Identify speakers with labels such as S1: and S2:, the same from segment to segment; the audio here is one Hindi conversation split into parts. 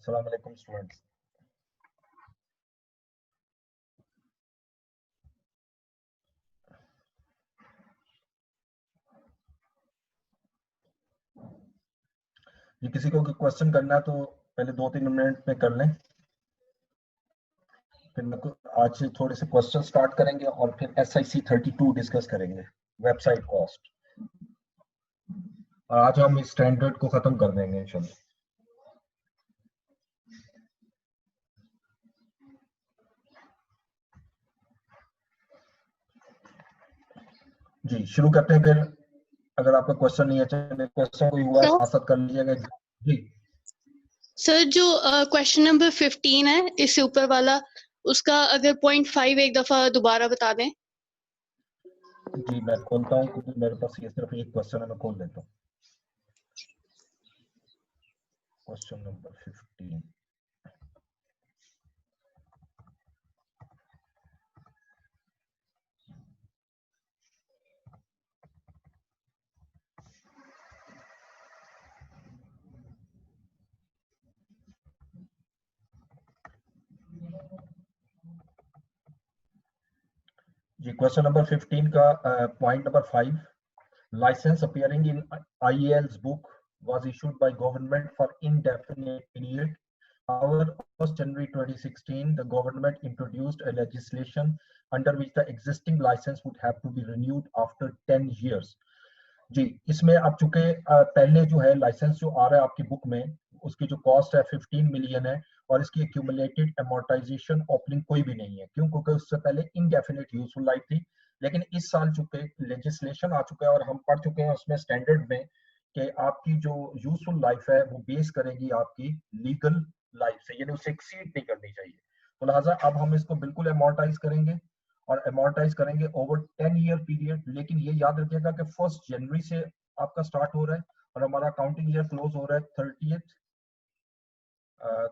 S1: अस्सलाम वालेकुम स्टूडेंट्स। ये किसी को क्वेश्चन करना है तो पहले 2-3 मिनट में कर लें, फिर मैं आज से थोड़े से क्वेश्चन स्टार्ट करेंगे और फिर SIC 32 डिस्कस करेंगे, वेबसाइट कॉस्ट। और आज हम इस स्टैंडर्ड को खत्म कर देंगे इंशाल्लाह। जी शुरू करते हैं। फिर अगर आपका क्वेश्चन नहीं है, चलिए क्वेश्चन कोई हुआ आसद कर लीजिएगा। जी
S2: सर, जो क्वेश्चन नंबर 15 है इससे ऊपर वाला, उसका अगर 0.5 एक दफा दोबारा बता दें।
S1: जी मैं खोलता हूँ क्योंकि मेरे पास ये सिर्फ एक क्वेश्चन है, मैं खोल लेता हूँ। Question number 15। जी क्वेश्चन नंबर 15 का point number 5, license appearing in IEL's book was issued by government for indefinite period. However, on January 2016, the government introduced a legislation under which the existing license would have to be renewed after 10 years. जी इसमें अब चूंकि पहले जो है लाइसेंस जो आ रहा है आपकी बुक में, उसकी जो कॉस्ट है 15 मिलियन है और इसकी एक्यूमुलेटेड अमोर्टाइजेशन ओपनिंग कोई भी नहीं है। क्यों? क्योंकि उससे पहले इनडेफिनिट यूजफुल लाइफ थी, लेकिन इस साल चूंकि लेजिस्लेशन आ चुका है और हम पढ़ चुके हैं उसमें स्टैंडर्ड में कि आपकी जो यूजफुल लाइफ है वो बेस करेगी आपकी लीगल लाइफ से, यानी उससे एक्सीड नहीं करनी चाहिए। तो लिहाजा अब हम इसको बिल्कुल अमोर्टाइज करेंगे और अमोर्टाइज करेंगे ओवर 10 ईयर पीरियड। लेकिन ये याद रखिएगा कि 1 जनवरी से आपका स्टार्ट हो रहा है और हमारा अकाउंटिंग ईयर क्लोज हो रहा है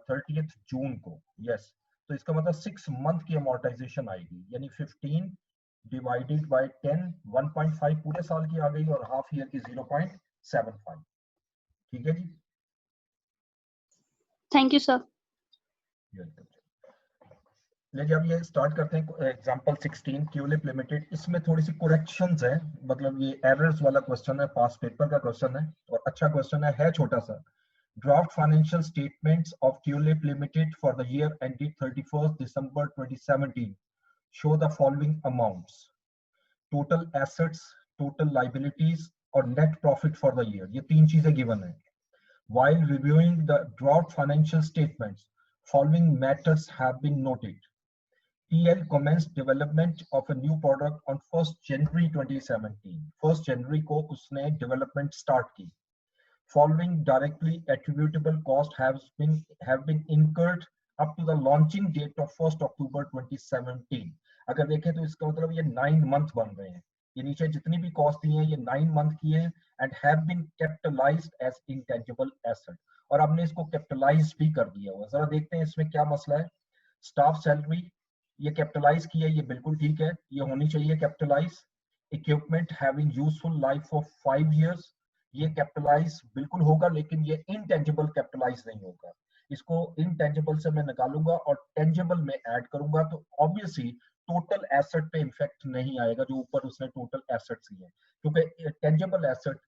S1: 30th जून को। यस, तो इसका मतलब 6 मंथ की अमोर्टाइजेशन आएगी, यानी 15 डिवाइडेड बाय 10, 1.5 पूरे साल की आ गई और हाफ ईयर की 0.75। ठीक है जी,
S2: थैंक यू सर।
S1: लेकिन अब ये स्टार्ट करते हैं एग्जांपल 16 ट्यूलिप लिमिटेड। इसमें थोड़ी सी करेक्शंस है, मतलब ये एरर्स वाला क्वेश्चन है, पास पेपर का क्वेश्चन है और अच्छा क्वेश्चन है छोटा सा। Draft financial statements of Tulip limited for the year ended 31 December 2017 show the following amounts: total assets, total liabilities और net profit for the year. ये तीन चीजें गिवन है। While reviewing the draft financial statements, following matters have been noted. TL commenced development of a new product on 1st January 2017. 1st January को उसने development start की. Following directly attributable cost have been incurred up to the launching date of 1st October 2017. अगर देखें तो इसका मतलब ये 9 month बन रहे हैं। ये नीचे जितनी भी कॉस्ट दी है ये 9 मंथ की है and have been capitalized as intangible asset, और हमने इसको कैपिटलाइज भी कर दिया हुआ। जरा देखते हैं इसमें क्या मसला है। स्टाफ सैलरी ये कैपिटलाइज की है, ये बिल्कुल ठीक है, ये होनी चाहिए capitalize. Equipment having useful life for 5 years, ये कैपिटलाइज बिल्कुल होगा, लेकिन ये इनटेंजिबल कैपिटलाइज नहीं होगा। इसको इनटेंजिबल से मैं निकालूंगा और टेंजिबल में ऐड करूंगा, तो ऑब्वियसली टोटल एसेट पे इफेक्ट नहीं आएगा जो ऊपर उसने टोटल एसेट्स दिए, क्योंकि टेंजिबल एसेट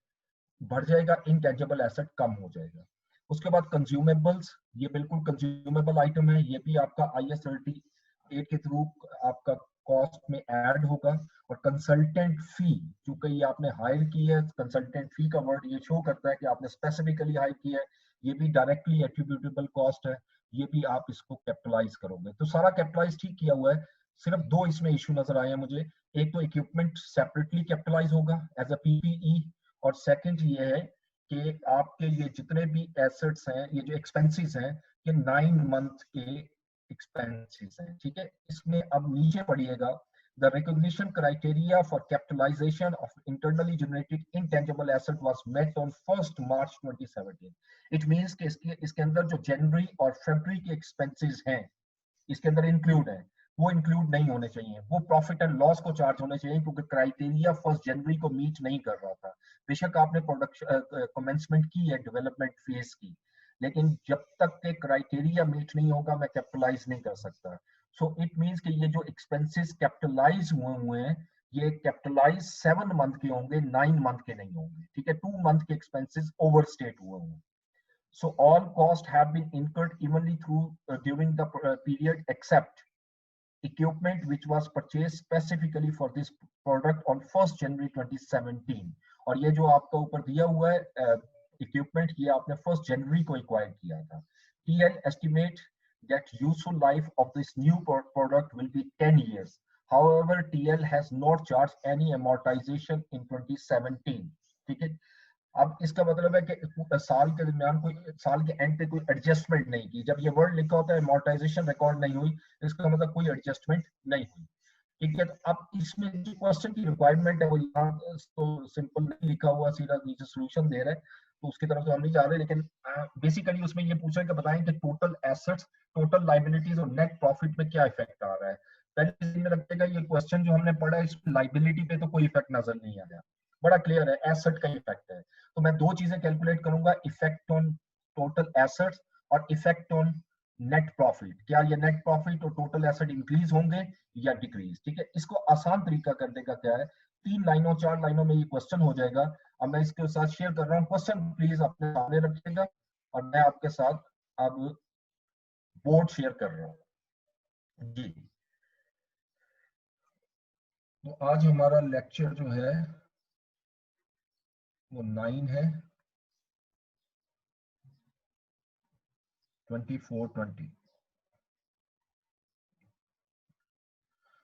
S1: बढ़ जाएगा, इनटेंजिबल एसेट कम हो जाएगा। उसके बाद कंज्यूमेबल्स, ये बिल्कुल कंज्यूमेबल आइटम है, ये भी आपका IAS 38 के थ्रू आपका कॉस्ट में ऐड होगा। और कंसल्टेंट फी, क्योंकि ये आपने हायर की है, कंसल्टेंट फी का वर्ड ये शो करता है कि आपने स्पेसिफिकली हायर की है, ये भी डायरेक्टली एट्रीब्यूटेबल कॉस्ट है, ये भी आप इसको कैपिटलाइज करोगे। तो सारा कैपिटलाइज ठीक किया हुआ है, सिर्फ दो इसमें इशू नजर आए हैं मुझे। एक तो इक्विपमेंट सेपरेटली कैपिटलाइज होगा एज अ PPE, और सेकंड ये है कि आपके ये जितने भी एसेट्स हैं, ये जो एक्सपेंसेस हैं, ये 9 मंथ के एक्सपेंसेस हैं। ठीक है, इसमें अब नीचे पढ़िएगा, the recognition criteria for capitalization of internally generated intangible asset was met on 1st March 2017. It means कि इसके अंदर जो जनवरी और फरवरी के एक्सपेंसेस हैं इसके अंदर इंक्लूड है, वो इंक्लूड नहीं होने चाहिए, वो प्रॉफिट एंड लॉस को चार्ज होने चाहिए, क्योंकि क्राइटेरिया 1 जनवरी को मीट नहीं कर रहा था। बेशक आपने प्रोडक्शन कमेंसमेंट की है डेवलपमेंट फेज की, लेकिन जब तक के क्राइटेरिया मीट नहीं होगा मैं कैपिटलाइज नहीं कर सकता। सो इट मींस कि ये जो एक्सपेंसेस कैपिटलाइज हुए हैं ये कैपिटलाइज 7 मंथ के होंगे, 9 मंथ के नहीं होंगे, ठीक है। 2 मंथ के एक्सपेंसेस ओवरस्टेट हुए होंगे। So all costs have been incurred evenly through during the period except equipment which was purchased specifically for this product on 1st January 2017। और ये जो आपका ऊपर दिया हुआ है इक्विपमेंट ये आपने 1st जनवरी को एक्वायर किया था। TL estimate that useful life of this new product will be 10 years। However, TL has not charged any amortization in 2017। ठीक है। अब इसका मतलब है कि साल के दरमियान कोई साल के एंड पे कोई एडजस्टमेंट नहीं की। जब ये वर्ड लिखा होता है अमोर्टाइजेशन रिकॉर्ड नहीं हुई, इसका मतलब कोई एडजस्टमेंट नहीं हुई, ठीक है। तो अब इसमें जो क्वेश्चन की रिक्वायरमेंट है वो यहाँ तो सिंपल नहीं लिखा हुआ, सीधा नीचे सॉल्यूशन दे रहा है, तो उसकी तरफ तो हम नहीं जा रहे। लेकिन बेसिकली उसमें ये पूछा है कि बताएं कि टोटल एसेट्स, टोटल लायबिलिटीज और नेट प्रॉफिट में क्या इफेक्ट आ रहा है। पहले में लगेगा ये क्वेश्चन जो हमने पढ़ा है इसमें लायबिलिटी पे तो कोई इफेक्ट नजर नहीं आ रहा, बड़ा क्लियर है, एसेट का इफेक्ट है। तो मैं दो चीजें कैलकुलेट करूंगा, इफेक्ट ऑन टोटल एसेट्स और इफेक्ट ऑन नेट प्रॉफिट। क्या ये नेट प्रॉफिट और टोटल एसेट इंक्रीज होंगे या डिक्रीज, ठीक है। इसको आसान तरीका करने का क्या है, 3 लाइनों 4 लाइनों में ये क्वेश्चन हो जाएगा। अब मैं इसके साथ शेयर कर रहा हूँ, क्वेश्चन प्लीज अपने सामने रखिएगा और मैं आपके साथ अब बोर्ड शेयर कर रहा हूँ जी। तो आज हमारा लेक्चर जो है वो 9 है, 24-20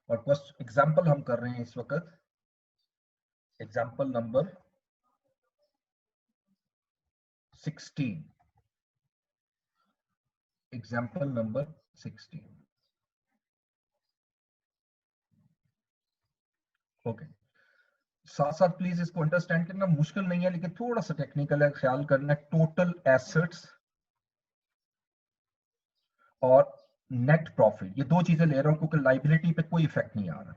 S1: और एग्जाम्पल हम कर रहे हैं इस वक्त, example number 16, example number 16। Okay, साथ साथ प्लीज इसको अंडरस्टैंड करना, मुश्किल नहीं है लेकिन थोड़ा सा टेक्निकल है, ख्याल करना। टोटल एसेट्स और नेट प्रॉफिट, ये दो चीजें ले रहा हूं क्योंकि लाइबिलिटी पे कोई इफेक्ट नहीं आ रहा।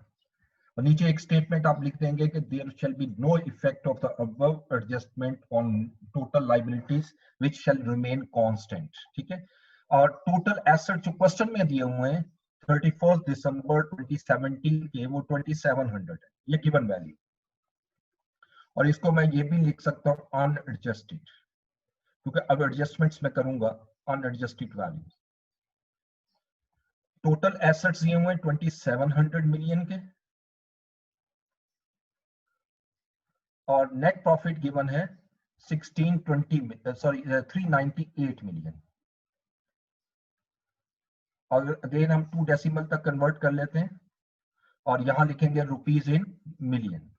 S1: और नीचे एक स्टेटमेंट आप लिख देंगे कि there shall be no effect of the above adjustment on total liabilities which shall remain constant, ठीक है। और टोटल एसेट जो क्वेश्चन में दिए हुए हैं 31 दिसंबर 2017 के वो 2700 है, ये गिवन वैल्यू। और इसको मैं ये भी लिख सकता हूं अनएडजस्टेड, क्योंकि अब एडजस्टमेंट्स में करूंगा अनएडजस्टेड वैल्यू। टोटल एसेट्स दिए हुए 2700 मिलियन के और नेट प्रॉफिट गिवन है 398 मिलियन। और अगेन हम 2 डेसिमल तक कन्वर्ट कर लेते हैं और यहां लिखेंगे रुपीज इन मिलियन।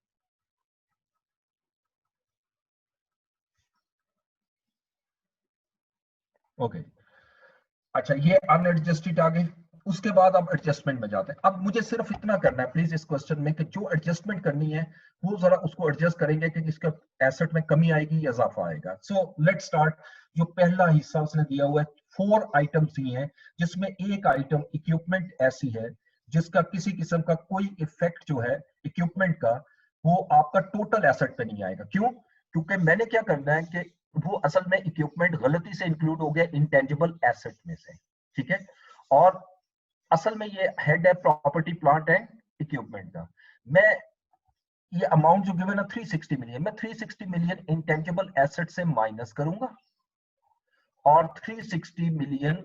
S1: ओके, अच्छा ये अनएडजस्टेड आ गए। उसके बाद अब एडजस्टमेंट में जाते हैं। अब मुझे सिर्फ इतना करना है प्लीज इस क्वेश्चन में कि जो एडजस्टमेंट करनी है वो जरा उसको एडजस्ट करेंगे कि इसका एसेट में कमी आएगी या इजाफा आएगा। So let's start. जो पहला हिस्सा उसने दिया हुआ है 4 आइटम्स ही हैं, जिसमें एक आइटम इक्विपमेंट ऐसी है जिसका किसी किस्म का कोई इफेक्ट जो है इक्विपमेंट का वो आपका टोटल एसेट पे नहीं आएगा। क्यों? क्योंकि मैंने क्या करना है कि वो असल में इक्विपमेंट गलती से इंक्लूड हो गया इंटेंजिबल एसेट में से, ठीक है। और असल में ये हेड है प्रॉपर्टी प्लांट है इक्विपमेंट का। मैं ये अमाउंट जो गिवन है 360 मिलियन, मैं 360 मिलियन इंटेंजिबल एसेट से माइनस करूंगा और 360 million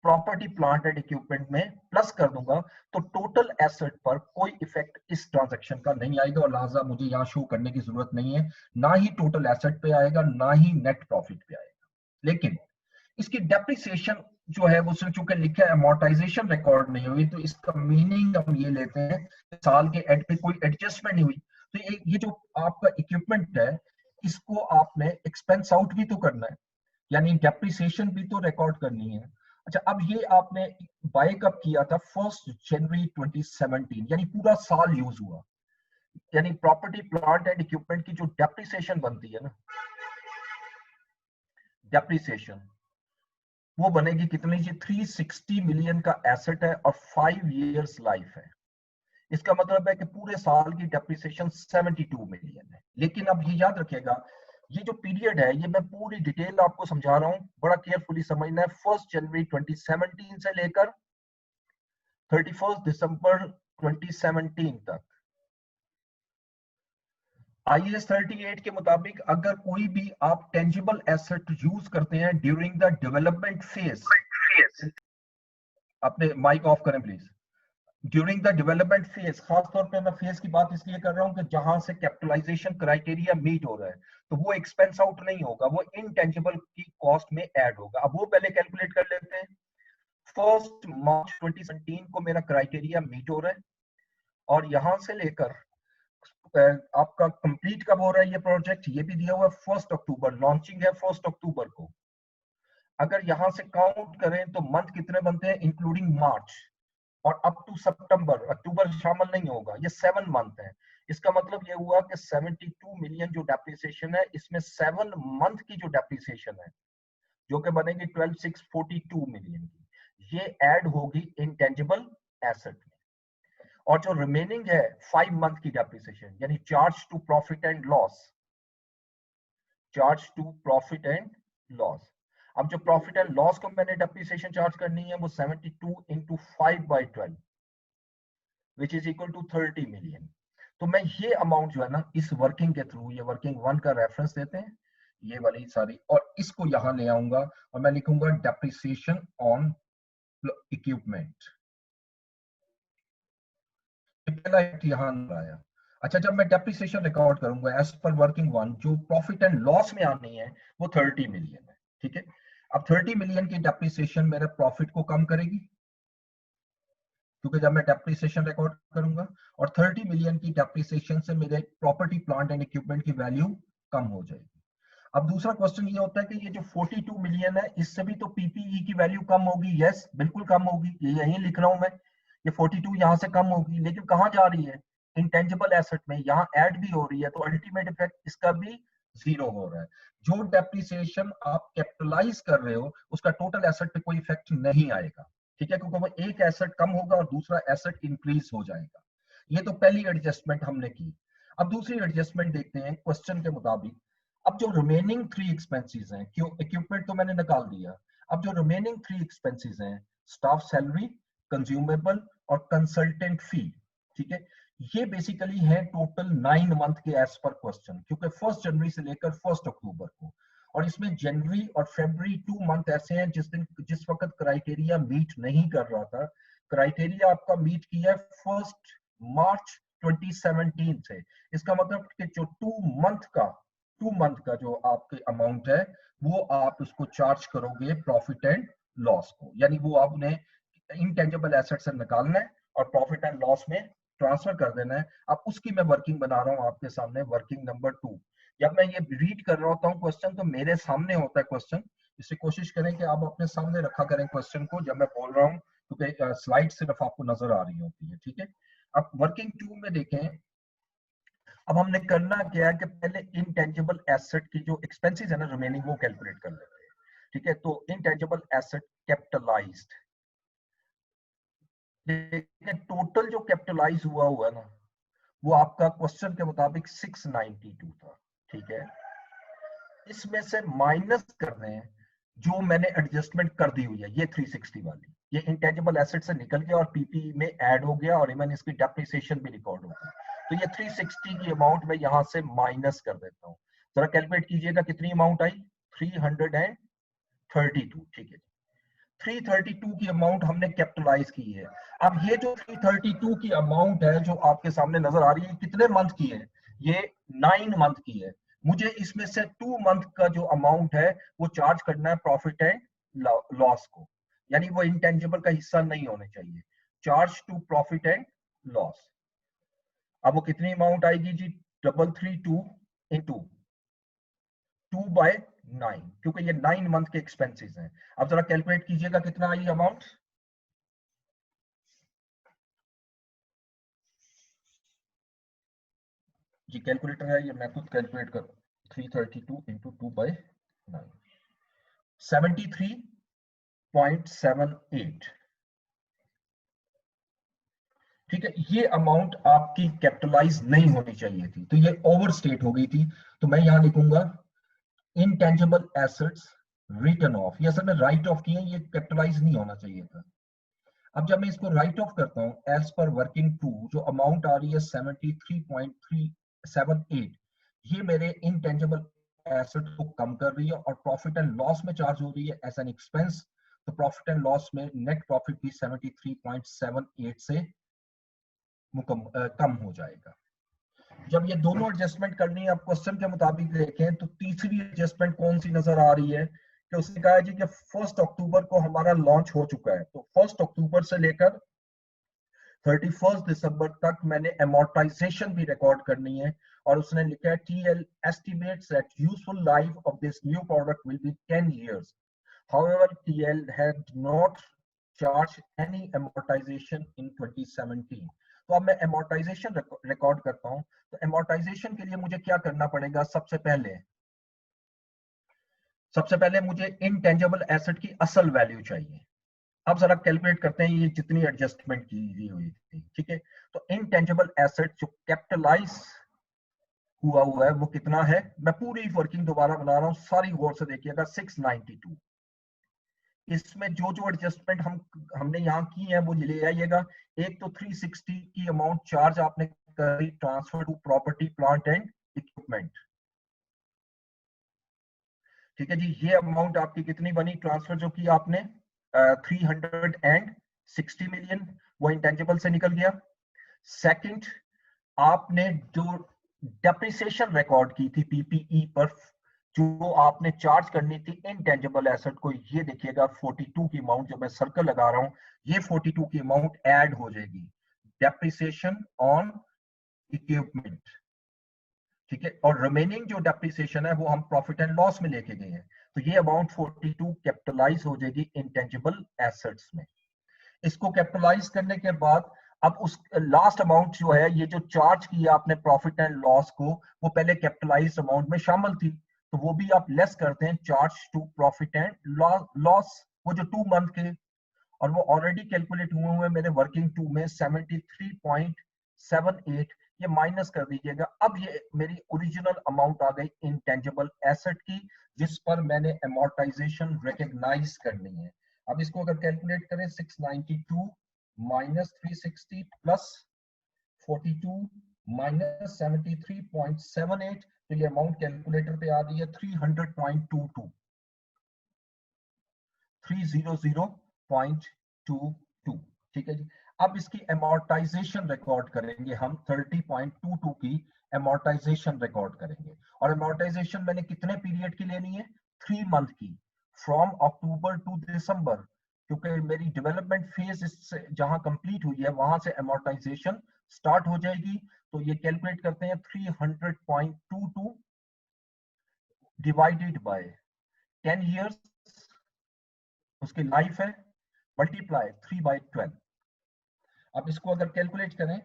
S1: property plant and equipment में प्लस कर दूंगा, तो टोटल एसेट पर कोई इफेक्ट इस ट्रांजैक्शन का नहीं आएगा और लिहाजा मुझे यहाँ शो करने की जरूरत नहीं है। ना ही टोटल एसेट पे आएगा ना ही नेट प्रॉफिट पे आएगा। लेकिन इसकी डेप्रिसिएशन जो है वो चूंकि लिखा है अमोर्टाइजेशन रिकॉर्ड नहीं हुई, तो इसका मीनिंग हम ये लेते हैं साल के एंड पे कोई एडजस्टमेंट नहीं हुई। तो ये जो आपका इक्विपमेंट है इसको आपने एक्सपेंस आउट भी तो करना है, यानी डेप्रिसिएशन भी तो रिकॉर्ड करनी है। अच्छा, अब ये आपने बाय कब किया था 1 जनवरी 2017, यानी पूरा साल यूज हुआ। यानी प्रॉपर्टी प्लांट एंड इक्विपमेंट की जो डेप्रिसिएशन बनती है ना, डेप्रिसिएशन वो बनेगी कितनी जी, 360 मिलियन का एसेट है और 5 इयर्स लाइफ है। इसका मतलब है कि पूरे साल की डेप्रिसिएशन 72 मिलियन है। लेकिन अब ये याद रखिएगा ये जो पीरियड है ये मैं पूरी डिटेल आपको समझा रहा हूँ, बड़ा केयरफुली समझना है। 1 जनवरी 2017 से लेकर 31 दिसंबर 2017 तक। IAS 38 के मुताबिक अगर कोई भी आप टेंजिबल एसेट यूज करते हैं ड्यूरिंग द डेवलपमेंट फेज, अपने माइक ऑफ करें please. During the development phase, खास तौर पे मैं फेज की बात इसलिए कर रहा हूं कि जहां से कैपिटलाइजेशन क्राइटेरिया मीट हो रहा है, तो वो एक्सपेंस आउट नहीं होगा, वो इनटेंजिबल की कॉस्ट में ऐड होगा। अब वो पहले कैलकुलेट कर लेते हैं। 1 मार्च 2017 को मेरा क्राइटेरिया मीट हो रहा है, और यहां से लेकर आपका कंप्लीट कब हो रहा है ये प्रोजेक्ट, ये भी दिया हुआ है 1 अक्टूबर, लॉन्चिंग है 1 अक्टूबर को। अगर यहां से काउंट करें तो मंथ कितने बनते हैं इंक्लूडिंग मार्च और अप टू सितंबर, अक्टूबर शामिल नहीं होगा, ये 7 मंथ है। इसका मतलब ये हुआ कि 72 मिलियन जो डेप्रिसिएशन है, इसमें 7 मंथ की जो डेप्रिसिएशन है जो कि बनेगी 12,642 मिलियन की, ये ऐड होगी इंटेंजिबल एसेट में। और जो रिमेनिंग है 5 मंथ की डेप्रिसिएशन, यानी charge to profit and loss, charge to profit and loss. अब जो प्रॉफिट एंड लॉस को मैंने डेप्रिसिएशन चार्ज करनी है वो 72 into 5/12 which is equal to 30 million. तो मैं ये अमाउंट जो है ना इस वर्किंग के थ्रू, ये वर्किंग 1 का रेफरेंस देते हैं, ये वाली सारी, और इसको यहां ले आऊंगा और मैं लिखूंगा डेप्रिसिएशन ऑन इक्विपमेंट। पहला यहां आया। अच्छा, जब मैं डेप्रिसिएशन रिकॉर्ड करूंगा एज पर वर्किंग 1, जो प्रॉफिट एंड लॉस में आनी है वो 30 मिलियन है, ठीक है। अब 30 मिलियन की डेप्रिसिएशन मेरे प्रॉफिट को कम करेगी, क्योंकि जब मैं डेप्रिसिएशन रिकॉर्ड करूंगा, और 30 मिलियन की डेप्रिसिएशन से मेरे प्रॉपर्टी प्लांट एंड इक्विपमेंट की वैल्यू कम हो जाएगी। अब दूसरा क्वेश्चन ये होता है कि ये जो 42 मिलियन है इससे भी तो पीपीई की वैल्यू कम होगी। यस, बिल्कुल कम होगी, ये यहीं लिख रहा हूं मैं, ये 42 यहां से कम होगी, लेकिन कहां जा रही है, इंटेंजिबल एसेट में, यहां ऐड भी हो रही है, तो अल्टीमेट इफेक्ट इसका भी 0 हो रहा है। जो डेप्रिसिएशन आप कैपिटलाइज कर रहे हो उसका टोटल एसेट पे कोई इफेक्ट नहीं आएगा, ठीक है, क्योंकि वो एक एसेट कम होगा और दूसरा एसेट इंक्रीज हो जाएगा। ये तो पहली एडजस्टमेंट हमने की। अब दूसरी एडजस्टमेंट देखते हैं क्वेश्चन के मुताबिक। अब जो रिमेनिंग 3 एक्सपेंसेस हैं, क्यों, इक्विपमेंट तो मैंने निकाल दिया, अब जो रिमेनिंग 3 एक्सपेंसेस हैं, स्टाफ सैलरी, कंज्यूमेबल और कंसल्टेंट फी, ठीक है, ये बेसिकली है टोटल 9 मंथ के एज पर क्वेश्चन, क्योंकि 1 जनवरी से लेकर 1 अक्टूबर को, और इसमें जनवरी और फरवरी 2 मंथ ऐसे हैं जिस वक्त क्राइटेरिया मीट नहीं कर रहा था। क्राइटेरिया आपका मीट किया है 1 मार्च 2017 से। इसका मतलब कि जो 2 मंथ का जो आपके अमाउंट है वो आप उसको चार्ज करोगे प्रॉफिट एंड लॉस को, यानी वो आपने इंटेंजिबल एसेट से निकालना है और प्रॉफिट एंड लॉस में ट्रांसफर कर देना है। अब उसकी मैं वर्किंग बना रहा हूं आपके सामने, वर्किंग नंबर 2। जब मैं ये रीड कर रहा होता हूँ क्वेश्चन तो मेरे सामने होता है क्वेश्चन, इससे कोशिश करें कि आप अपने सामने रखा करें क्वेश्चन को जब मैं बोल रहा हूँ, क्योंकि स्लाइड सिर्फ आपको नजर आ रही होती है, ठीक है। अब वर्किंग 2 में देखें, अब हमने करना क्या है कि पहले इनटेंजिबल एसेट की जो एक्सपेंसेस है ना रिमेनिंग, वो कैलकुलेट कर लेते हैं, ठीक है। तो इनटेंजिबल एसेट कैपिटलाइज्ड, लेकिन टोटल जो कैपिटलाइज हुआ ना वो आपका क्वेश्चन के मुताबिक 692 था, ठीक है। इसमें से माइनस कर रहे हैं जो मैंने एडजस्टमेंट कर दी हुई है, ये 360 वाली, ये इंटेंजिबल एसेट से निकल गया और पीपी में ऐड हो गया और इवन इसकी डेप्रिसिएशन भी रिकॉर्ड हो गई। तो ये 360 की अमाउंट में यहां से माइनस कर देता हूँ। जरा कैलकुलेट कीजिएगा कितनी अमाउंट आई, 332, ठीक है। 332 की अमाउंट हमने कैपिटलाइज की है। अब ये जो 332 की अमाउंट है जो आपके सामने नजर आ रही है, कितने मंथ की है, ये 9 मंथ की है। मुझे इसमें से 2 मंथ का जो अमाउंट है वो चार्ज करना है प्रॉफिट एंड लॉस को, यानी वो इंटेंजिबल का हिस्सा नहीं होने चाहिए। Charge to profit and loss, अब वो कितनी अमाउंट आएगी जी, 332 इंटू 2/9, क्योंकि ये 9 मंथ के एक्सपेंसेस हैं। अब जरा कैलकुलेट कीजिएगा कितना आई अमाउंट, जी कैलकुलेटर है ये, मैं खुद कैलकुलेट कर, 332 इंटू 2/9, 73.78, ठीक है। ये अमाउंट आपकी कैपिटलाइज नहीं होनी चाहिए थी, तो ये ओवर स्टेट हो गई थी। तो मैं यहां लिखूंगा इनटेंजिबल एसेट्स रिटन ऑफ, ये असल में राइट ऑफ किए, ये कैपिटलाइज नहीं होना चाहिए था। अब जब मैं इसको राइट ऑफ करता हूँ एज पर वर्किंग टू, जो अमाउंट आ रही है 73.378, ये मेरे इनटेंजिबल एसेट को कम कर रही है और प्रॉफिट एंड लॉस में चार्ज हो रही है एज एन एक्सपेंस। तो प्रॉफिट एंड लॉस में नेट प्रॉफिट भी 73.78 से कम हो जाएगा। जब ये दोनों एडजस्टमेंट करनी है, आप क्वेश्चन के मुताबिक देखें तो तीसरी एडजस्टमेंट कौन सी नजर आ रही है कि उसने कहा जी कि 1 अक्टूबर को हमारा लॉन्च हो चुका है, तो 1 अक्टूबर से लेकर 31 दिसंबर तक मैंने एमोर्टाइजेशन भी रिकॉर्ड करनी है। और उसने लिखा है TL estimates that useful life of this new product will be 10 years. However, TL had not charged any amortization in 2017. तो अब मैं amortization रिकॉर्ड करता हूं। तो amortization के लिए मुझे क्या करना पड़ेगा? सबसे पहले मुझे intangible asset की असल वैल्यू चाहिए। अब जरा कैलकुलेट करते हैं ये जितनी एडजस्टमेंट की हुई थी, ठीक है। तो intangible asset जो कैपिटलाइज हुआ है वो कितना है? मैं पूरी वर्किंग दोबारा बना रहा हूं, सारी गौर से देखिएगा। 692। इसमें जो जो एडजस्टमेंट हमने यहाँ की है वो ले आइएगा। एक तो 360 की अमाउंट चार्ज आपने करी transfer to property plant and equipment, ठीक है जी। ये अमाउंट आपकी कितनी बनी ट्रांसफर जो की आपने 360 मिलियन, वो इंटेंजिबल से निकल गया। सेकंड, आपने जो डेप्रिसिएशन रिकॉर्ड की थी पीपीई पर, जो आपने चार्ज करनी थी इनटेंजिबल एसेट को, ये देखिएगा 42 की अमाउंट, जो मैं सर्कल लगा रहा हूं, ये 42 की अमाउंट ऐड हो जाएगी डेप्रिसिएशन ऑन इक्विपमेंट, ठीक है। और रिमेनिंग जो डेप्रिसिएशन है वो हम प्रॉफिट एंड लॉस में लेके गए हैं। तो ये अमाउंट 42 कैपिटलाइज हो जाएगी इंटेंजिबल एसेट्स में। इसको कैपिटलाइज करने के बाद अब उस लास्ट अमाउंट जो है, ये जो चार्ज किया आपने प्रॉफिट एंड लॉस को, वो पहले कैपिटलाइज अमाउंट में शामिल थी, तो वो भी आप लेस करते हैं charge to profit and loss, वो जो 2 मंथ के, और वो ऑलरेडी कैलकुलेट हुए मेरे वर्किंग टू में 73.78, ये माइनस कर दीजिएगा। अब ये मेरी ओरिजिनल अमाउंट आ गई इनटेंजिबल एसेट की, जिस पर मैंने अमोर्टाइजेशन रिकॉग्नाइज करनी है। अब इसको अगर कैलकुलेट करें, 692 माइनस 360 प्लस 42 माइनस 73.78, तो ये अमाउंट कैलकुलेटर पे आ रही है 300.22, 300.22, ठीक है जी। अब इसकी अमोर्टाइजेशन रिकॉर्ड करेंगे हम, 30.22 की अमोर्टाइजेशन रिकॉर्ड करेंगे। और अमोर्टाइजेशन मैंने कितने पीरियड की लेनी है? 3 मंथ की, फ्रॉम अक्टूबर टू दिसंबर, क्योंकि मेरी डेवलपमेंट फेज जहां कंप्लीट हुई है वहां से अमोर्टाइजेशन स्टार्ट हो जाएगी। तो ये कैलकुलेट करते हैं, 300.22 डिवाइडेड बाय 10 years, उसकी लाइफ है, मल्टीप्लाई 3/12। अब इसको अगर कैलकुलेट करें,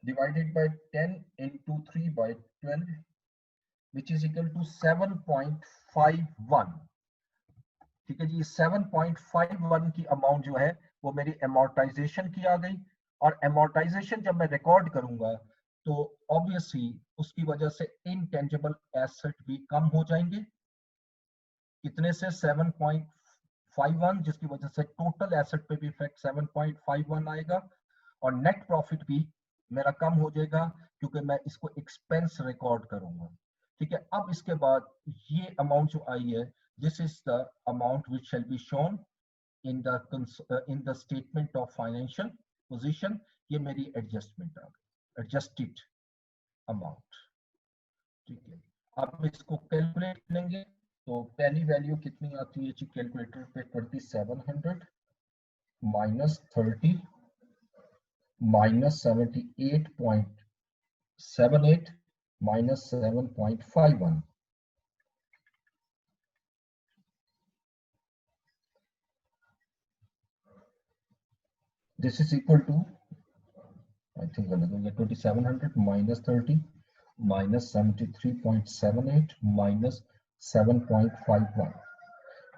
S1: divided by 10 into 3/12, which is equal to 7.51, ठीक है जी। 7.51 की अमाउंट जो है वो मेरी अमोर्टाइजेशन की आ गई। और अमोर्टाइजेशन जब मैं रिकॉर्ड करूंगा तो ऑब्वियसली उसकी वजह से इनटेंजिबल एसेट भी कम हो जाएंगे। कितने से? 7.51, जिसकी वजह से टोटल एसेट पे भी इफेक्ट 7.51 आएगा। और नेट प्रॉफिट भी मेरा कम हो जाएगा क्योंकि मैं इसको एक्सपेंस रिकॉर्ड करूंगा, ठीक है। अब इसके बाद ये अमाउंट जो आई है, this is the amount which shall be shown in the statement of financial position. ये मेरी एडजस्टमेंट आ गई, एडजस्टेड अमाउंट, ठीक है। अब इसको कैलकुलेट करेंगे तो पहली वैल्यू कितनी आती है जी कैलकुलेटर पे? 2700 minus 30 minus 78.78 minus 7.51, this is equal to, I think गलत हो गया, 2700 माइनस 30 माइनस 73.78 माइनस 7.51,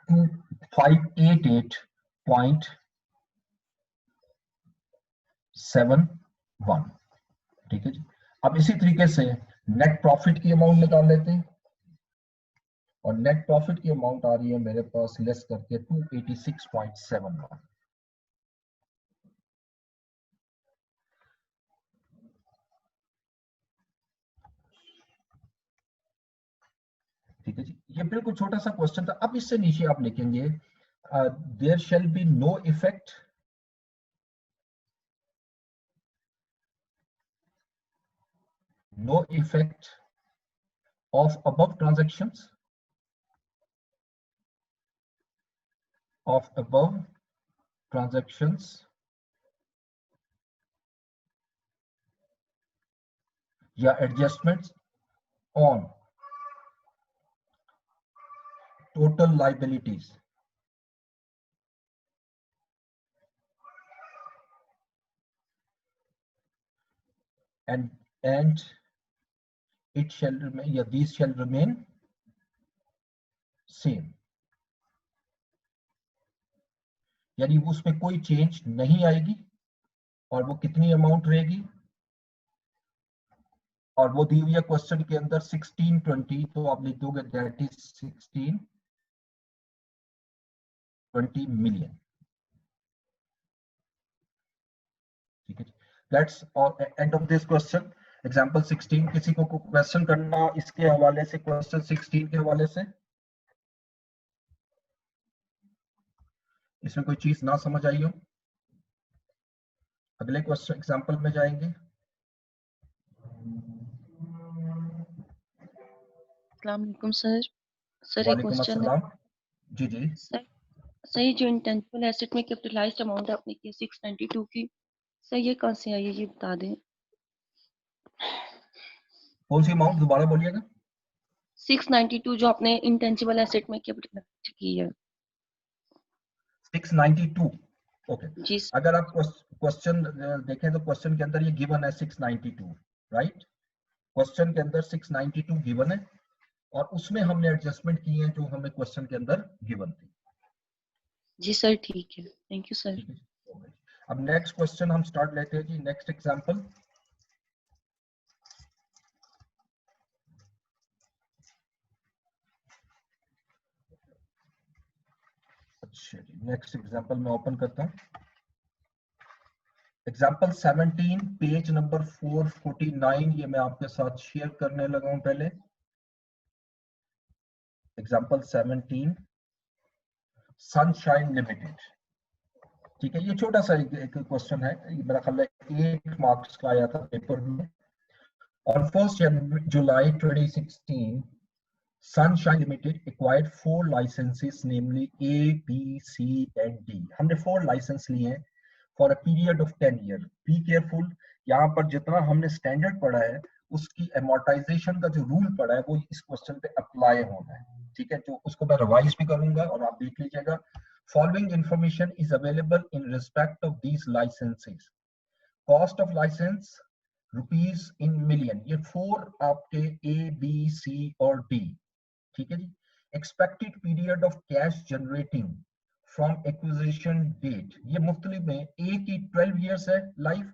S1: 2588.71, ठीक है जी। अब इसी तरीके से नेट प्रॉफिट की अमाउंट निकाल लेते हैं। और नेट प्रॉफिट की अमाउंट आ रही है मेरे पास लेस करके 286.71। ठीक है जी, ये बिल्कुल छोटा सा क्वेश्चन था। अब इससे नीचे आप लिखेंगे there shall be no effect of above transactions या adjustments on total liabilities and it shall remain, या these shall remain same, यानी उसमें कोई चेंज नहीं आएगी। और वो कितनी अमाउंट रहेगी, और वो दी हुई है क्वेश्चन के अंदर 1620, तो आप लिख दोगे दैट इज 1620 मिलियन। ठीक है, that's all end of this question. Example 16, किसी को क्वेश्चन करना इसके हवाले से, क्वेश्चन 16 के हवाले से, इसमें कोई चीज ना समझ आई हो? अगले क्वेश्चन एग्जांपल में जाएंगे।
S3: अस्सलाम वालेकुम सर। सर एक
S1: वालेकुम
S3: क्वेश्चन है।
S1: अस्सलाम। जी जी
S3: सर सही जो इंटेंजिबल एसेट में कैपिटलाइज्ड अमाउंट आपने की 692 की, सर ये कहाँ से आई है ये बता दें।
S1: कौन सी अमाउंट दोबारा बोलिएगा?
S3: 692 जो आपने इंटेंजिबल एसेट में कैपिटलाइज्ड की है।
S1: 692, ओके।
S3: जी
S1: अगर आप क्वेश्चन देखें तो क्वेश्चन के अंदर ये गिवन है 692, राइट? क्वेश्चन के अंदर 692 गिवन है और उसमें हमने एडजस्टमेंट की है जो हमें क्वेश्चन के अंदर गिवन थी।
S3: जी सर ठीक है, थैंक यू सर।
S1: ठीक है, अब नेक्स्ट क्वेश्चन हम स्टार्ट लेते हैं जी। नेक्स्ट एग्जांपल, अच्छा जी, नेक्स्ट एग्जांपल मैं ओपन करता हूं। एग्जांपल 17 पेज नंबर 449, ये मैं आपके साथ शेयर करने लगा हूं पहले। Example 17 sunshine limited. ठीक है, ये छोटा सा एक क्वेश्चन है, मेरा ख्याल है 8 मार्क्स का आया था पेपर में। On 1st July 2016, Sunshine Limited acquired 4 licenses, namely A, B, C, and D. हमने 4 लाइसेंस लिए हैं for a period of 10 years. Be careful, यहाँ पर जितना हमने स्टैंडर्ड पढ़ा है उसकी amortization का जो रूल पढ़ा है वो इस क्वेश्चन पे अप्लाई होना है। ठीक है, जो उसको मैं रिवाइज भी करूंगा और आप देख लीजिएगा। Following information is available in respect of these licenses. Cost of license rupees in million, ये 4 आपके A, B, C और D। ठीक है जी। Expected period of cash generating from acquisition date, ये मुख्तलिफ में A की 12 इयर्स है लाइफ,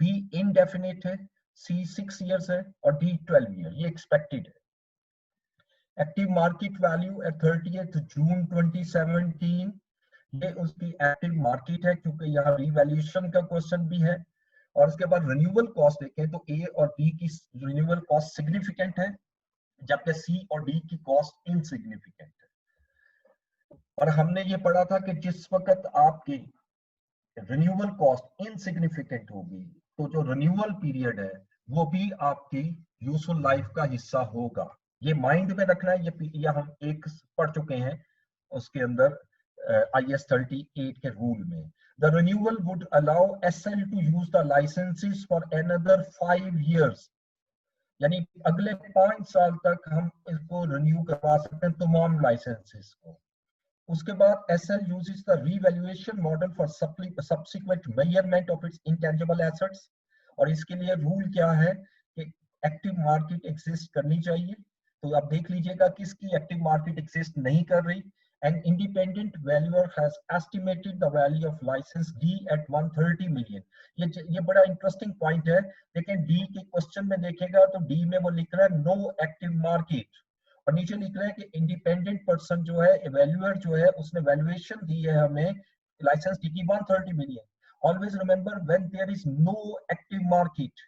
S1: B इनडेफिनिट है, C 6 इयर्स है और D 12 ईयर, ये एक्सपेक्टेड है। Active market value at 30th June 2017, ये उसकी एक्टिव मार्केट है क्योंकि यहाँ रिवैल्यूएशन का क्वेश्चन भी है। और उसके बाद रिन्यूअल कॉस्ट देखें तो ए और बी की रिन्यूअल कॉस्ट सिग्निफिकेंट है जबकि सी और डी की कॉस्ट इनसिग्निफिकेंट है। और हमने ये पढ़ा था कि जिस वक्त आपकी रिन्यूअल कॉस्ट इनसिग्निफिकेंट होगी तो जो रिन्यूअल पीरियड है वो भी आपकी यूजफुल लाइफ का हिस्सा होगा। ये माइंड में रखना है। ये हम एक पढ़ चुके हैं उसके अंदर IS 38 के रूल में। The renewal would allow SL to use the licenses for another 5 years, यानी अगले 5 साल तक हम इसको रिन्यू करवा सकते हैं तमाम लाइसेंसेस को। उसके बाद SL uses the revaluation model for subsequent measurement of its intangible assets, और इसके लिए रूल क्या है कि एक्टिव मार्केट एग्जिस्ट करनी चाहिए। तो आप देख लीजिएगा किसकी एक्टिव मार्केट एग्जिस्ट नहीं कर रही। An independent valuer has estimated the value of license D at 130 million. ये बड़ा इंटरेस्टिंग पॉइंट है। लेकिन D के क्वेश्चन में देखेगा तो D में वो लिख रहा है नो एक्टिव मार्केट, और नीचे लिख रहे हैं कि इंडिपेंडेंट पर्सन जो है, इवैल्यूएट जो है, उसने वैल्यूएशन दी है हमें लाइसेंस डी की 130 million. Always remember when there is no active market,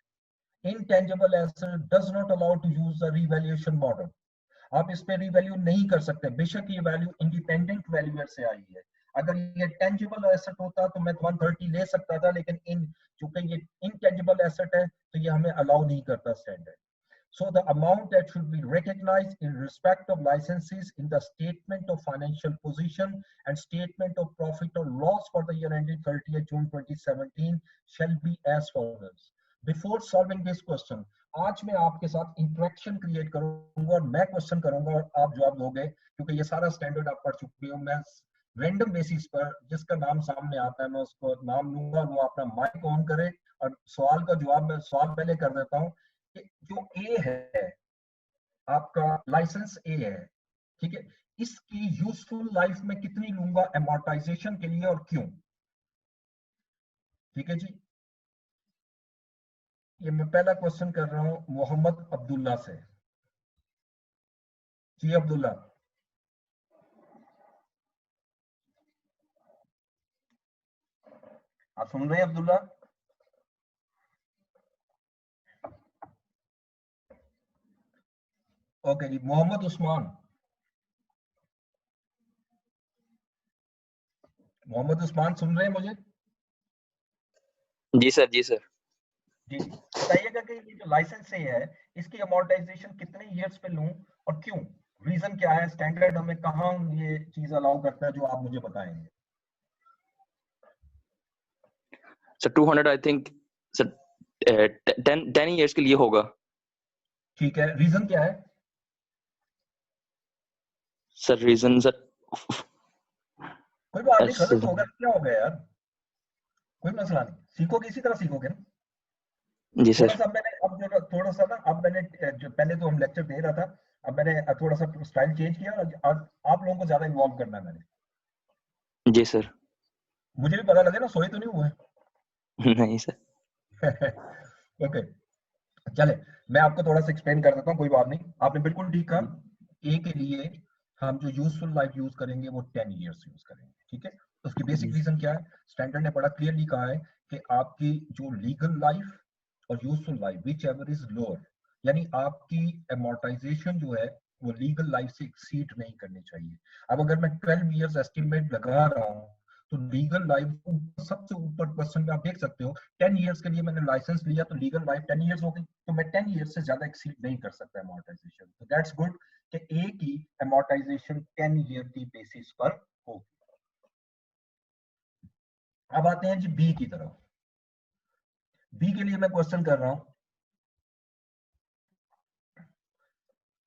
S1: intangible asset does not allow to use the revaluation model. आप इस पे रीवैल्यू नहीं कर सकते, बेशक ये वैल्यू इंडिपेंडेंट वैल्यूअर से आई है. अगर ये टेंजिबल एसेट होता तो मैं 130 ले सकता था, लेकिन चूंकि ये इनटेंजिबल एसेट है तो ये हमें अलाउ नहीं करता standard. So the amount that should be recognized in respect of licenses in the statement of financial position and statement of profit or loss for the year ending 30th June 2017 shall be as follows. Before solving this question, आज मैं आपके साथ इंटरेक्शन क्रिएट करूंगा और मैं क्वेश्चन करूंगा और आप जवाब दोगे, क्योंकि ये सारा स्टैंडर्ड आप पढ़ चुके हो. मैं रैंडम बेसिस पर जिसका नाम सामने आता है मैं उसको नाम लूंगा, वो अपना माइक ऑन करे और सवाल का जवाब मैं सवाल पहले कर देता हूँ कि जो ए है आपका लाइसेंस ए है, ठीक है, इसकी यूजफुल लाइफ में कितनी लूंगा एमोर्टाइजेशन के लिए और क्यों. ठीक है जी, ये मैं पहला क्वेश्चन कर रहा हूं मोहम्मद अब्दुल्ला से. जी अब्दुल्ला, आप सुन रहे हैं अब्दुल्ला? ओके जी. मोहम्मद उस्मान, मोहम्मद उस्मान सुन रहे हैं मुझे?
S4: जी सर, जी सर.
S1: जी बताइएगा कि ये जो लाइसेंस है इसकी अमोर्टाइजेशन कितने इयर्स पे लूं और क्यों, रीजन क्या है, स्टैंडर्ड हमें कहां ये चीज अलाउ करता है जो आप मुझे बताएंगे.
S4: Sir 200 I think sir 10 years के लिए होगा.
S1: ठीक है, रीजन क्या है?
S4: सर रीजन सर
S1: कोई बात नहीं, गलत होगा क्या हो गया यार, कोई मसला नहीं, सीखोगे इसी तरह सीखोगे ना.
S4: जी सर.
S1: थोड़ा सा मैंने अब जो थोड़ा सा ना, अब मैंने जो पहले तो हम लेक्चर दे रहा था, अब मैंने थोड़ा सा स्टाइल चेंज किया और आप लोगों को ज्यादा इन्वॉल्व करना है मैंने.
S4: जी सर.
S1: मुझे भी पता लगे ना, सोए तो नहीं हुए.
S4: नहीं सर.
S1: ओके चले, मैं आपको थोड़ा सा एक्सप्लेन कर देता हूँ, कोई बात नहीं. आपने बिल्कुल ठीक कहा, ए के लिए हम जो यूजफुल लाइफ यूज करेंगे वो 10 इयर्स यूज करेंगे. ठीक है, उसकी बेसिक रीजन क्या है, स्टैंडर्ड ने बड़ा क्लियरली कहा है कि आपकी जो लीगल लाइफ और useful life which ever is lower, यानी आपकी एमोर्टाइजेशन जो है वो लीगल लाइफ से एक्सीड नहीं करनी चाहिए. अब अगर मैं 12 इयर्स एस्टिमेट लगा रहा हूँ तो लीगल लाइफ सबसे ऊपर क्वेश्चन में आप देख सकते हो 10 इयर्स के लिए मैंने लाइसेंस लिया तो लीगल लाइफ 10 इयर्स हो गई, तो मैं 10 इयर्स से ज्यादा एक्सीड नहीं कर सकता एमोर्टाइजेशन. तो दैट्स गुड कि ए की एमोर्टाइजेशन 10 ईयर की बेसिस पर होगी. अब आते हैं जी बी की तरफ. बी के लिए मैं क्वेश्चन कर रहा हूं.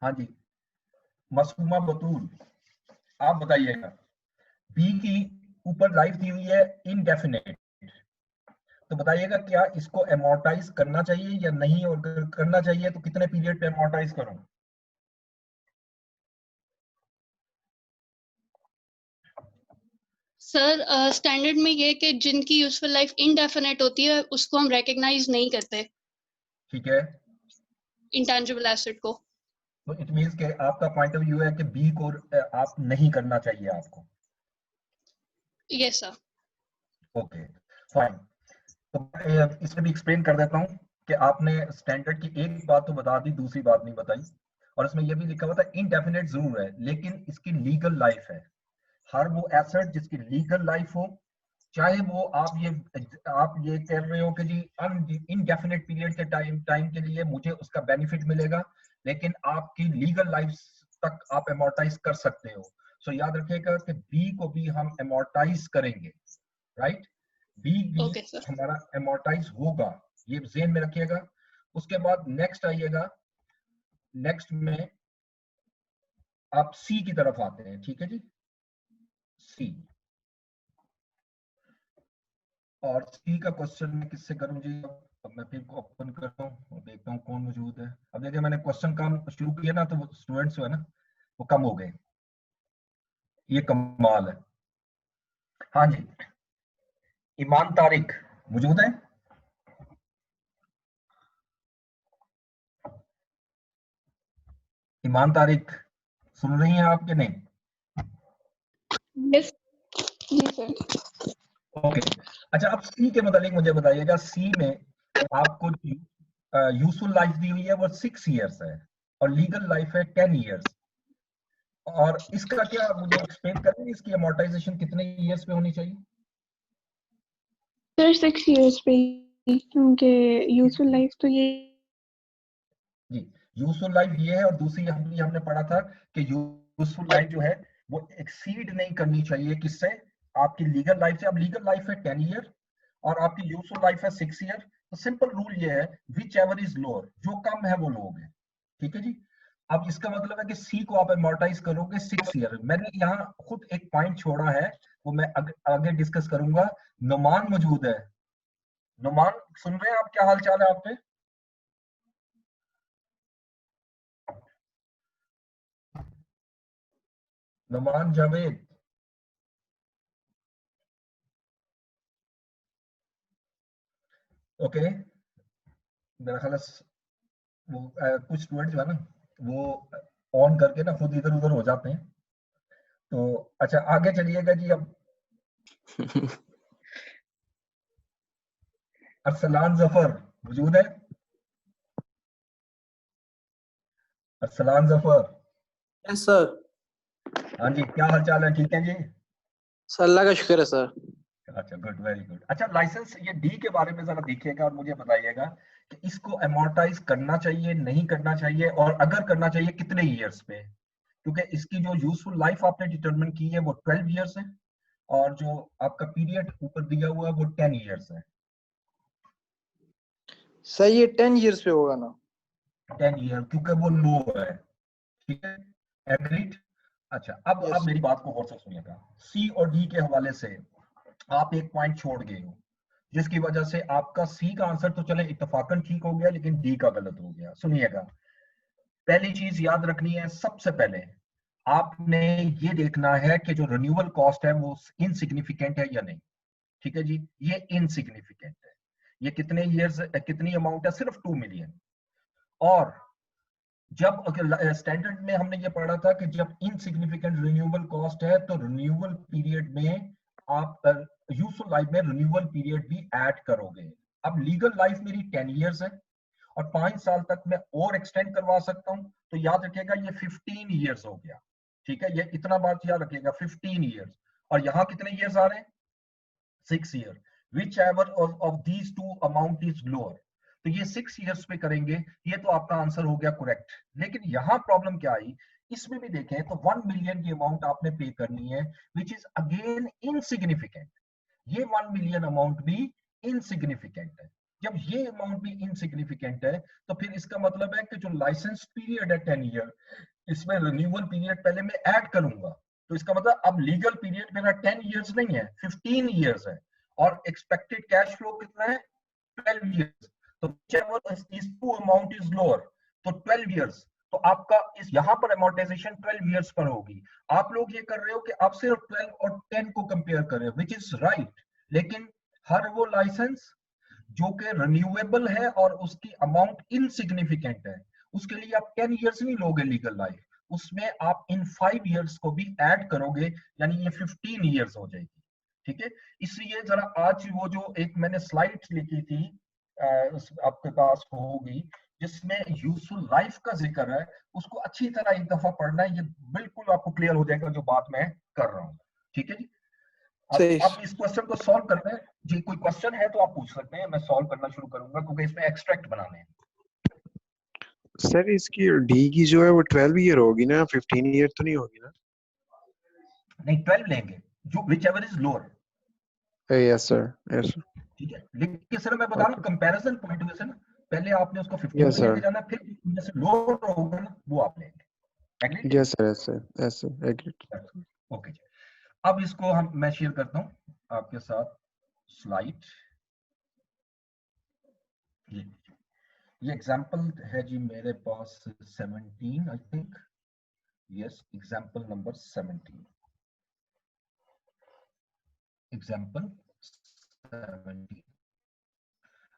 S1: हाँ जी मसूमा बतूल, आप बताइएगा. बी की ऊपर लाइफ दी हुई है इनडेफिनेट, तो बताइएगा क्या इसको एमोर्टाइज करना चाहिए या नहीं, और अगर करना चाहिए तो कितने पीरियड पे एमोर्टाइज करूं.
S2: सर स्टैंडर्ड में ये कि जिनकी यूजफुल लाइफ इनडेफिनेट होती है उसको हम रिकॉग्नाइज नहीं करते,
S1: ठीक है,
S2: इंटेंजिबल एसेट को.
S1: तो इट मींस कि आपका पॉइंट ऑफ व्यू है कि बी को आप नहीं करना चाहिए आपको.
S2: Yes sir.
S1: ओके फाइन, तो इसमें भी एक्सप्लेन कर देता हूं कि आपने स्टैंडर्ड की एक बात तो बता दी, दूसरी बात नहीं बताई. और इसमें यह भी लिखा हुआ था इनडेफिनेट जरूर है लेकिन इसकी लीगल लाइफ है. हर वो एसेट जिसकी लीगल लाइफ हो, चाहे वो आप ये कह रहे हो कि जी इनडेफिनेट पीरियड के टाइम के लिए मुझे उसका बेनिफिट मिलेगा, लेकिन आपकी लीगल लाइफ तक आप एमोर्टाइज कर सकते हो. सो याद रखिएगा कि बी को भी हम एमोर्टाइज करेंगे, राइट. बी भी
S2: ओके सर.
S1: हमारा एमोर्टाइज होगा, ये ज़हन में रखिएगा. उसके बाद नेक्स्ट आइएगा, नेक्स्ट में आप सी की तरफ आते हैं. ठीक है जी, सी. और सी का क्वेश्चन मैं किससे करूं जी. अब मैं फिर ओपन करता हूं और देखता हूं कौन मौजूद है. अब देखिए मैंने क्वेश्चन काम शुरू किया ना तो स्टूडेंट्स जो है ना वो कम हो गए, ये कमाल है. हाँ जी, ईमान तारिक मौजूद है. ईमान तारिक सुन रही हैं आप कि नहीं?
S2: यस जी सर।
S1: ओके, अच्छा अब सी के मतलब मुझे बताइएगा, सी में आपको यूजफुल लाइफ दी हुई है वो 6 इयर्स है और लीगल लाइफ है 10 इयर्स, और इसका क्या आप मुझे एक्सप्लेन करेंगे, इसकी अमोर्टाइजेशन कितने इयर्स पे होनी चाहिए?
S2: सर 6 इयर्स पे ही, क्योंकि यूजफुल लाइफ तो ये
S1: जी, यूजफुल लाइफ ये है, और दूसरी हमने पढ़ा था कि यूजफुल लाइफ जो है वो एक्सीड नहीं करनी चाहिए किससे, आपकी लीगल लाइफ से। अब लीगल लाइफ है 10 ईयर और आपकी यूजफुल लाइफ है 6 ईयर, तो सिंपल रूल ये है विच एवर इज लोअर, जो कम है वो लोगे, ठीक है जी। अब इसका मतलब है कि सी को आप अमोर्टाइज करोगे 6 ईयर। मैंने यहाँ खुद एक पॉइंट छोड़ा है, वो मैं आगे डिस्कस करूंगा। नुमान मौजूद है, नुमान सुन रहे हैं आप? क्या हाल चाल है आपके? नुमान जावेद, ओके। मेरा ख्याल है वो कुछ स्टूडेंट जो है ना वो ऑन करके ना खुद इधर उधर हो जाते हैं, तो अच्छा आगे चलिएगा जी। अब अरसलान जफर मौजूद है? Arsalan Zafar,
S5: yes sir.
S1: हाँ जी, क्या हाल चाल है? ठीक है जी।
S5: सर अल्लाह का शुक्र है सर।
S1: अच्छा गुड, वेरी गुड। अच्छा लाइसेंस ये डी के बारे में जरा देखिएगा और मुझे बताइएगा कि इसको अमोर्टाइज करना चाहिए नहीं करना चाहिए, और अगर करना चाहिए कितने ईयर्स पे, क्योंकि इसकी जो यूजफुल लाइफ आपने डिटरमिन की है वो 12 ईयर्स है और जो आपका पीरियड ऊपर दिया हुआ है वो 10 ईयर्स है।
S5: सर ये 10 इयर्स पे होगा ना?
S1: 10 ईयर क्योंकि वो लो है, ठीक है, एग्रीड। अच्छा अब
S5: यस
S1: मेरी बात को गौर से सुनिएगा, सी और डी के हवाले से आप एक पॉइंट छोड़ गए हो, जिसकी वजह से आपका सी का आंसर तो चले इत्तेफाकन ठीक हो गया लेकिन डी का गलत हो गया। सुनिएगा, पहली चीज याद रखनी है, सबसे पहले आपने ये देखना है कि जो रिन्यूअल कॉस्ट है वो इनसिग्निफिकेंट है या नहीं, ठीक है जी। ये इनसिग्निफिकेंट है, ये कितने ईयर्स, कितनी अमाउंट है, सिर्फ 2 मिलियन। और जब स्टैंडर्ड में हमने ये पढ़ा था कि जब इनसिग्निफिकेंट रिन्यूएबल कॉस्ट है तो रिन्यूअल पीरियड में आप यूजफुल लाइफ में रिन्यूअल पीरियड भी ऐड करोगे। अब लीगल लाइफ मेरी 10 इयर्स है और 5 साल तक मैं और एक्सटेंड करवा सकता हूं, तो याद रखिएगा ये 15 इयर्स हो गया, ठीक है। ये इतना बात याद रखिएगा 15 इयर्स, और यहाँ कितने इयर्स आ रहे हैं? 6 year, which ever of these two amount is lower, तो ये 6 इयर्स पे करेंगे, ये तो आपका आंसर हो गया करेक्ट। लेकिन यहाँ प्रॉब्लम क्या आई, इसमें भी देखें तो 1 मिलियन की अमाउंट आपने पे करनी है विच इज अगेन इनसिग्निफिकेंट, ये 1 मिलियन अमाउंट भी इनसिग्निफिकेंट है। जब ये अमाउंट भी इनसिग्निफिकेंट है तो फिर इसका मतलब है कि जो लाइसेंस पीरियड है 10 ईयर, इसमें रिन्यूअल पीरियड पहले मैं ऐड करूंगा, तो इसका मतलब अब लीगल पीरियड मेरा 10 इयर्स नहीं है, 15 इयर्स है, और एक्सपेक्टेड कैश फ्लो कितना है? 12 इयर्स। तो इस टू अमाउंट इज लोअर, तो 12 इयर्स, तो आपका इस यहाँ पर अमोर्टाइजेशन 12 इयर्स पर होगी। आप लोग ये कर रहे हो कि आप सिर्फ 12 और 10 को कंपेयर कर रहे हो, विच इज राइट, लेकिन हर वो लाइसेंस जो कि रिन्यूएबल है और उसकी अमाउंट इनसिग्निफिकेंट है, उसके लिए आप 10 इयर्स नहीं लोगे लीगल लाइफ, उसमें आप इन 5 इयर्स को भी ऐड करोगे, यानी ये 15 इयर्स हो जाएगी, ठीक है। इसलिए जरा आज वो जो एक मैंने स्लाइड लिखी थी आपके पास होगी जिसमें यूजफुल लाइफ का जिक्र है, उसको अच्छी तरह एक दफा पढ़ना है, ये बिल्कुल आपको क्लियर हो जाएगा जो बात मैं कर रहा हूँ, ठीक है जी।
S5: सही।
S1: अब इस क्वेश्चन को सॉल्व करना है जी, कोई क्वेश्चन है तो आप पूछ सकते हैं, मैं सॉल्व करना शुरू करूंगा क्योंकि इसमें एक्सट्रैक्ट बनाने हैं।
S6: सर इसकी डी की जो है वो 12 ईयर होगी ना, 15 ईयर तो नहीं होगी ना?
S1: नहीं 12 लेंगे, जो which ever is lower,
S6: yes sir, yes sir.
S1: ठीक है। लेकिन सर मैं बता रहा हूँ कंपैरिजन पॉइंट में से ना, पहले आपने उसको 15
S6: यस
S1: पे लेके
S6: सर,
S1: जाना, फिर इनमें से लोअर होगा ना वो आप लेंगे, agreed?
S6: Yes sir, yes sir, yes sir, agreed.
S1: Okay जी। अब इसको मैं शेयर करता हूँ आपके साथ स्लाइड, ये एग्जांपल है जी मेरे पास 17 I think, yes example number 17, example 17।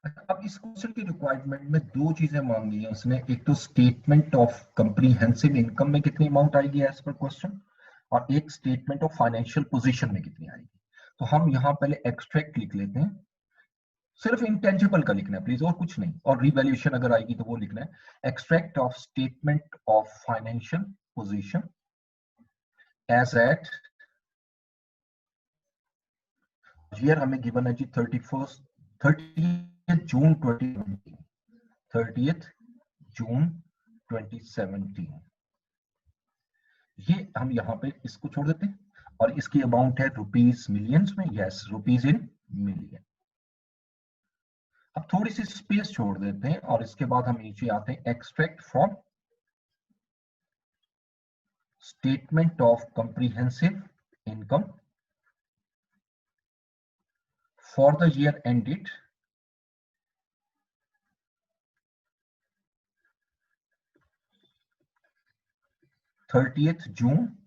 S1: अब इस क्वेश्चन की रिक्वायरमेंट में दो चीजें मांगी है उसने, एक तो स्टेटमेंट ऑफ कंप्रीहेंसिव इनकम में कितनी अमाउंट आएगी एज पर क्वेश्चन, और एक स्टेटमेंट ऑफ फाइनेंशियल पोजीशन में कितनी आएगी। तो हम यहाँ पहले एक्सट्रैक्ट लिख लेते हैं, सिर्फ इंटेंजिबल का लिखना है प्लीज, और कुछ नहीं, और रिवैल्यूएशन अगर आएगी तो वो लिखना है। Extract of statement of financial position as at year हमें गिवन है जी 30 जून 2017, 30 जून 2017। ये हम यहाँ पे इसको छोड़ देते हैं, और इसकी अमाउंट है रुपीज मिलियंस में, यस रुपीज इन मिलियन। अब थोड़ी सी स्पेस छोड़ देते हैं और इसके बाद हम नीचे आते हैं, extract from statement of comprehensive income for the year ended 30th June